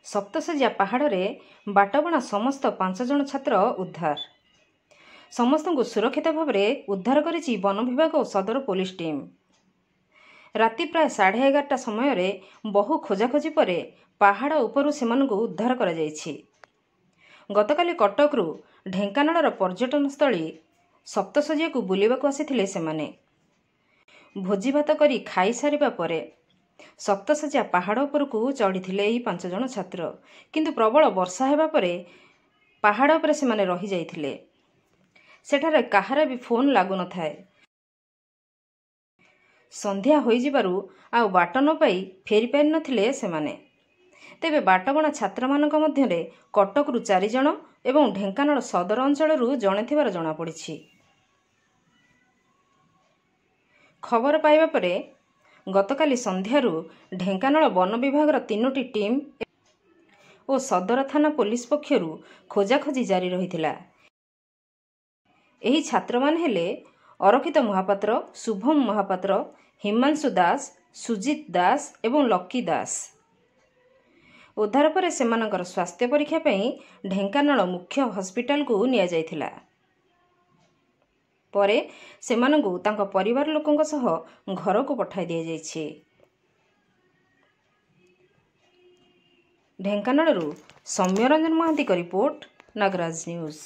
सप्तशଯ୍या पहाड़े बाटबणा समस्त 5 जण छात्र उद्धार। समस्त को सुरक्षित भाव में उद्धार करिछि वन विभाग और सदर पुलिस टीम। राति प्राय 11:30 समय बहु खोजाखोजी पर पहाड़ उपरू सेमानकु उद्धार करा जायछि। गतकाली कटकरू ढेंकानाळर पर्यटनस्थली सप्तशଯ୍या को बुलिबाकू आसिथिले सेमाने। भोजीभात करी खाई सारिबा परे सप्तशଯ୍या पहाड़ उपरकू चढ़ीथिले एही 5 जण छात्र, किंतु प्रबल वर्षा हेबा परे पहाड़ उपरे सेमाने रही जाइथिले। सेठारे काहार भी फोन लागु न थाए। संध्या होई जिबारु आ बाट न पाई फेरी पारि नथिले सेमाने। तेबे बाटबणा छात्र मानक मध्यरे कटकरू 4 जण एवं ढेंकानाळ सदर अंचलरू जणे थिबार जणा पड़िछि। खबर पाइबा परे गतकाली संध्यारू ढेंकानाळ वन विभाग 3टी टीम और सदर थाना पुलिस पक्षरू खोजाखोजी जारी रहिथिला। एही छात्र मान हेले अरखित महापात्र, शुभम महापात्र, हिमांशु दास, सुजित दास एवं लकी दास। उद्धार पर सेमानकर स्वास्थ्य परीक्षा पई ढेंकानाळ मुख्य हॉस्पिटल को निया जायथिला। परे सेमानंकु तांको परिवार लोकंक सह घर को पठाई दिया जायछि। ढेंकानाळरू सौम्यरंजन महांती का रिपोर्ट, नागराज न्यूज।